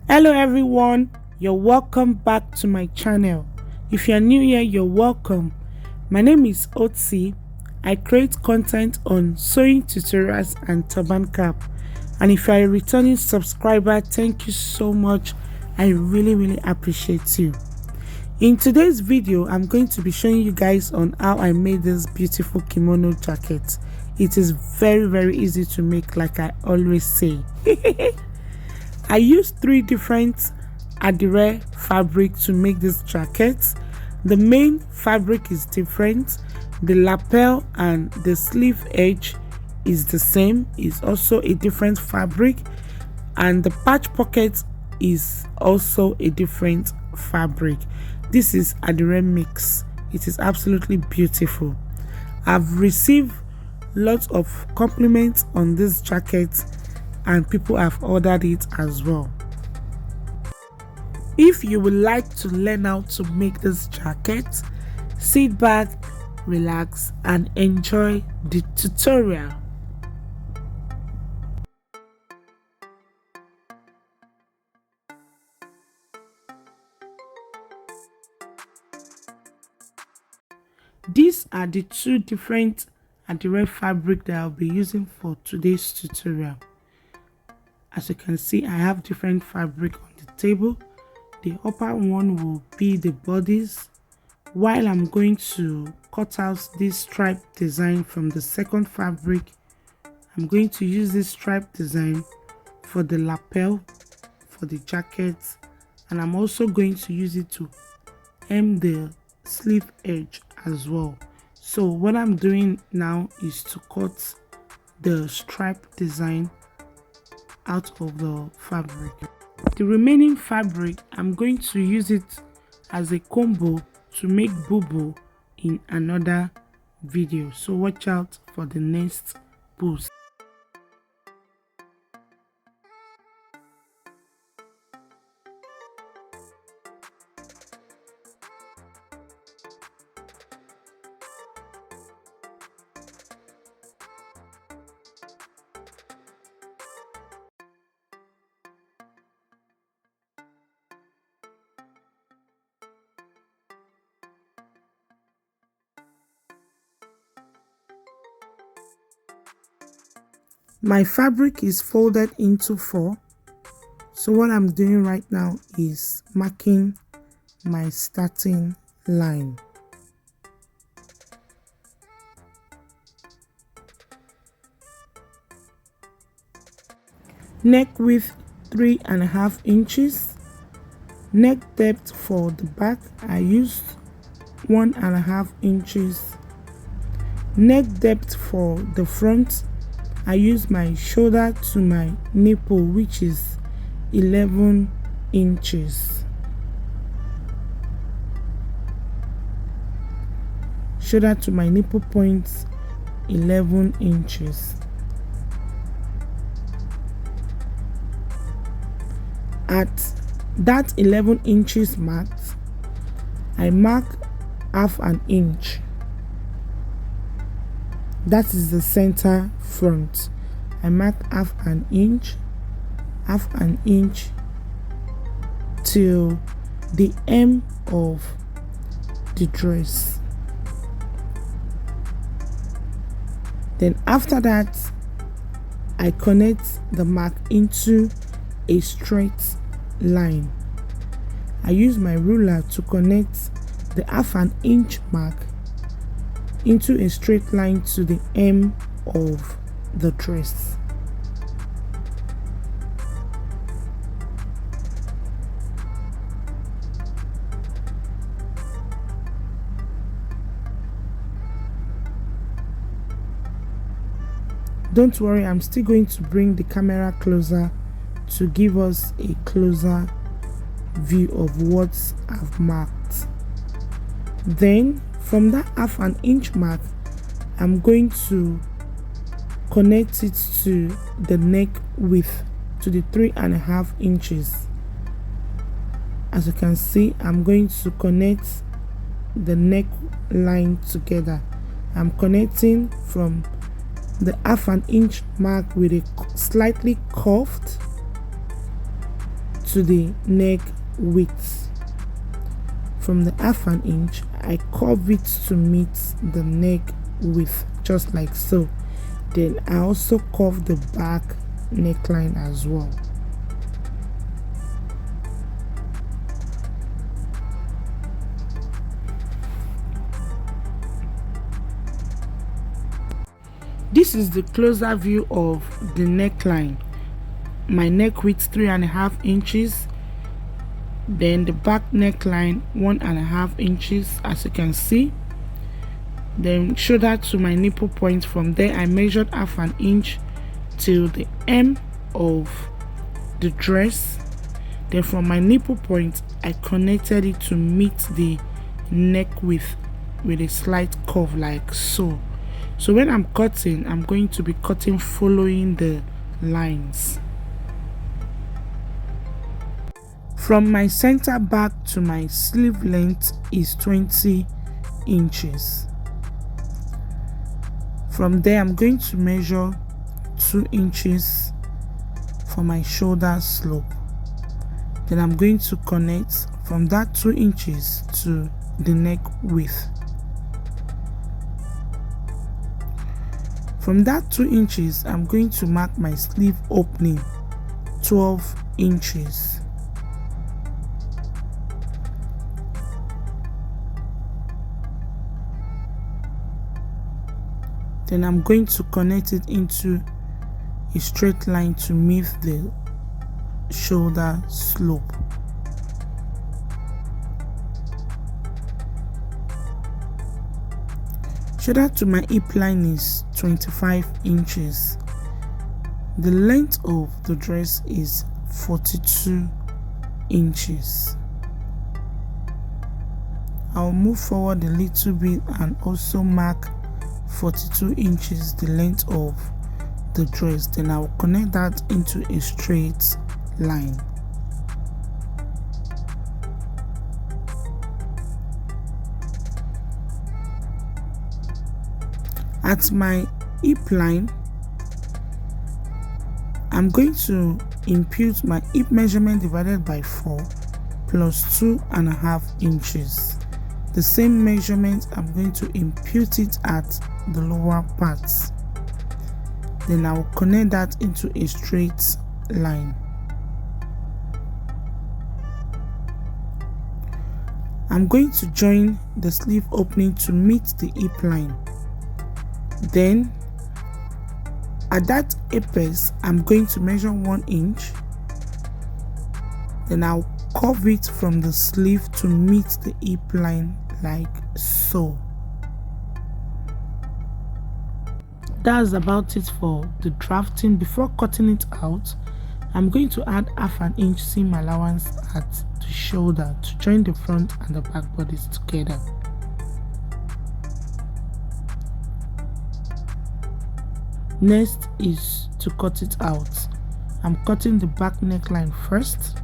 Hello everyone, you're welcome back to my channel. If you're new here, you're welcome. My name is Otsi. I create content on sewing tutorials and turban cap. And if you're a returning subscriber, thank you so much. I really appreciate you. In today's video, I'm going to be showing you guys on how I made this beautiful kimono jacket. It is very easy to make, like I always say. I used 3 different Adire fabric to make this jacket. The main fabric is different. The lapel and the sleeve edge is the same. It's also a different fabric, and the patch pocket is also a different fabric. This is Adire mix. It is absolutely beautiful. I've received lots of compliments on this jacket and people have ordered it as well. If you would like to learn how to make this jacket, sit back, relax and enjoy the tutorial. These are the 2 different Adire fabric that I'll be using for today's tutorial. As you can see, I have different fabric on the table. The upper one will be the bodies, while I'm going to cut out this stripe design from the second fabric. I'm going to use this stripe design for the lapel for the jacket, and I'm also going to use it to hem the sleeve edge as well. So what I'm doing now is to cut the stripe design out of the fabric. The remaining fabric, I'm going to use it as a combo to make bubu in another video, so watch out for the next post. My fabric is folded into 4, so what I'm doing right now is marking my starting line. Neck width 3.5 inches. Neck depth for the back, I used 1.5 inches. Neck depth for the front, I use my shoulder to my nipple, which is 11 inches. Shoulder to my nipple point, 11 inches. At that 11 inches marked, I mark half an inch. That is the center front. I mark half an inch till the hem of the dress. Then after that, I connect the mark into a straight line. I use my ruler to connect the half an inch mark into a straight line to the hem of the dress. Don't worry, I'm still going to bring the camera closer to give us a closer view of what I've marked. Then from that half an inch mark, I'm going to connect it to the neck width, to the 3.5 inches. As you can see, I'm going to connect the neck line together. I'm connecting from the half an inch mark with a slightly curved to the neck width. From the half an inch, I curve it to meet the neck width, just like so. Then I also curve the back neckline as well. This is the closer view of the neckline. My neck width 3.5 inches, then the back neckline 1.5 inches, as you can see. Then shoulder to my nipple point. From there I measured half an inch till the hem of the dress. Then from my nipple point I connected it to meet the neck width with a slight curve, like so. So when I'm cutting, I'm going to be cutting following the lines. From my center back to my sleeve length is 20 inches. From there I'm going to measure 2 inches for my shoulder slope. Then I'm going to connect from that 2 inches to the neck width. From that 2 inches, I'm going to mark my sleeve opening 12 inches. Then I'm going to connect it into a straight line to meet the shoulder slope. Shoulder to my hip line is 25 inches. The length of the dress is 42 inches. I'll move forward a little bit and also mark 42 inches, the length of the dress. Then I'll connect that into a straight line. At my hip line, I'm going to impute my hip measurement divided by 4 plus 2.5 inches. The same measurement, I'm going to impute it at the lower parts. Then I will connect that into a straight line. I'm going to join the sleeve opening to meet the hip line. Then at that apex, I'm going to measure 1 inch. Then I'll curve it from the sleeve to meet the hip line, like so. That's about it for the drafting. Before cutting it out, I'm going to add half an inch seam allowance at the shoulder to join the front and the back bodies together. Next is to cut it out. I'm cutting the back neckline first,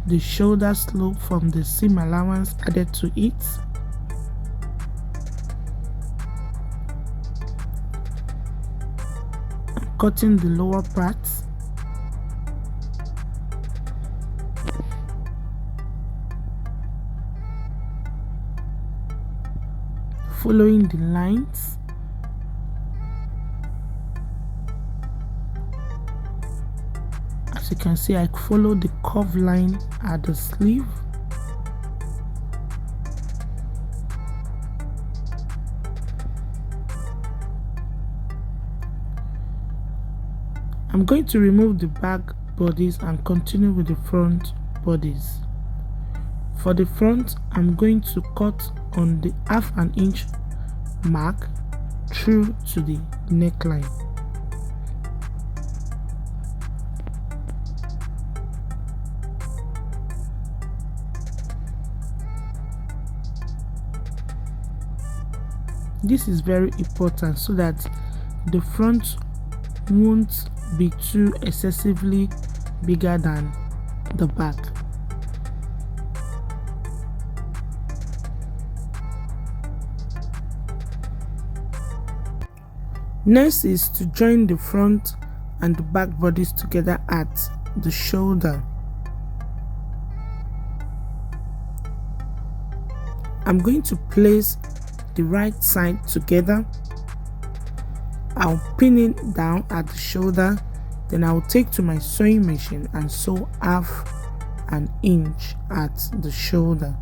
the shoulder slope from the seam allowance added to it, I'm cutting the lower parts, following the lines. As you can see, I follow the curve line at the sleeve. I'm going to remove the back bodies and continue with the front bodies. For the front, I'm going to cut on the half an inch mark through to the neckline. This is very important so that the front won't be too excessively bigger than the back. Next is to join the front and the back bodies together at the shoulder. I'm going to place the right side together. I'll pin it down at the shoulder, then I'll take to my sewing machine and sew half an inch at the shoulder.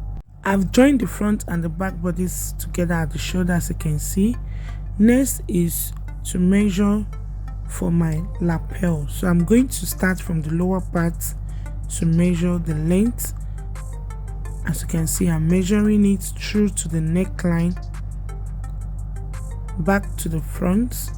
I've joined the front and the back bodies together at the shoulder, as you can see. Next is to measure for my lapel. So I'm going to start from the lower part to measure the length. As you can see, I'm measuring it through to the neckline, back to the front.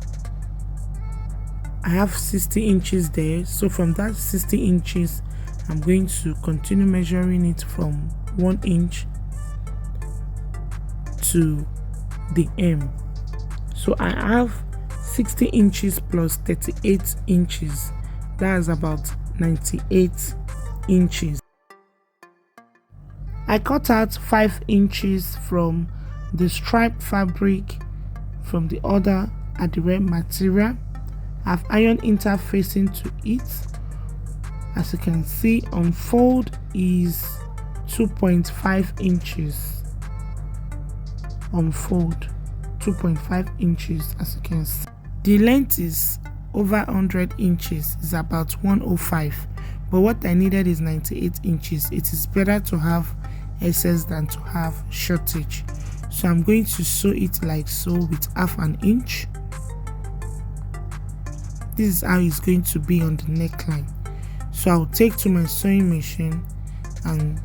I have 60 inches there, so from that 60 inches I'm going to continue measuring it from 1 inch to the M. So I have 60 inches plus 38 inches, that's about 98 inches. I cut out 5 inches from the striped fabric from the other Adire material. I've ironed interfacing to it. As you can see, unfold is 2.5 inches. Unfold 2.5 inches, as you can see. The length is over 100 inches, is about 105, but what I needed is 98 inches. It is better to have excess than to have shortage, so I'm going to sew it like so with half an inch. This is how it's going to be on the neckline. So I'll take to my sewing machine and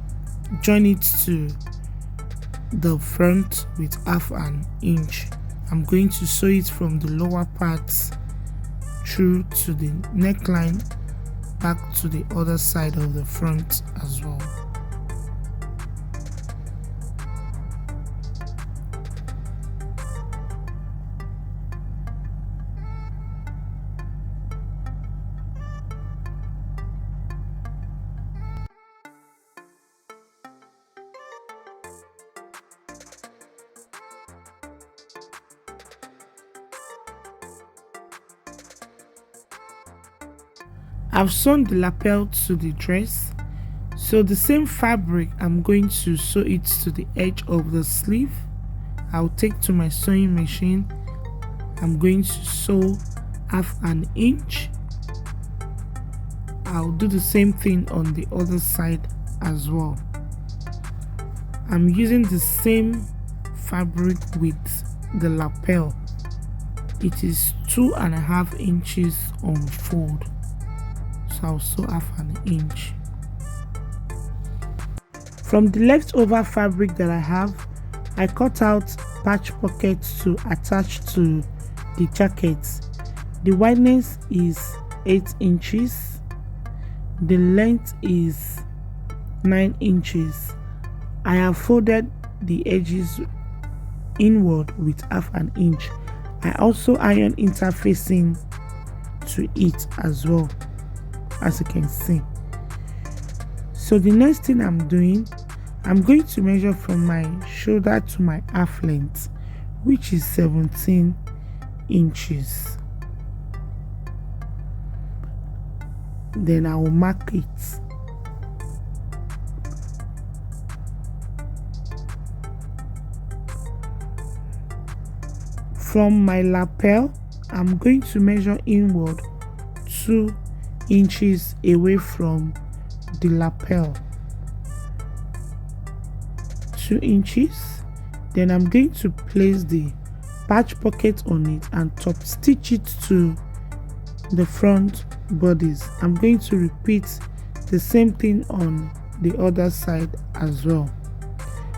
join it to the front with half an inch. I'm going to sew it from the lower parts through to the neckline, back to the other side of the front as well. I've sewn the lapel to the dress, so the same fabric I'm going to sew it to the edge of the sleeve. I'll take to my sewing machine. I'm going to sew half an inch. I'll do the same thing on the other side as well. I'm using the same fabric with the lapel. It is 2.5 inches unfold. So I'll sew half an inch. From the leftover fabric that I have, I cut out patch pockets to attach to the jacket. The wideness is 8 inches. The length is 9 inches. I have folded the edges inward with half an inch. I also iron interfacing to it as well, as you can see. So the next thing I'm doing, I'm going to measure from my shoulder to my half length, which is 17 inches. Then I will mark it. From my lapel, I'm going to measure inward 2 inches away from the lapel. 2 inches. Then I'm going to place the patch pocket on it and top stitch it to the front bodies. I'm going to repeat the same thing on the other side as well.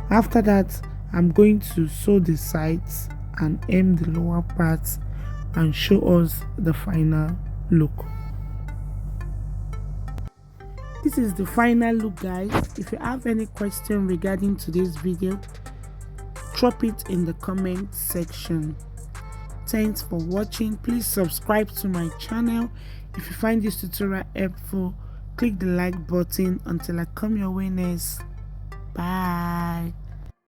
After that, I'm going to sew the sides and hem the lower parts and show us the final look. This is the final look, guys. If you have any question regarding today's video, drop it in the comment section. Thanks for watching. Please subscribe to my channel. If you find this tutorial helpful, click the like button. Until I come your way next, bye.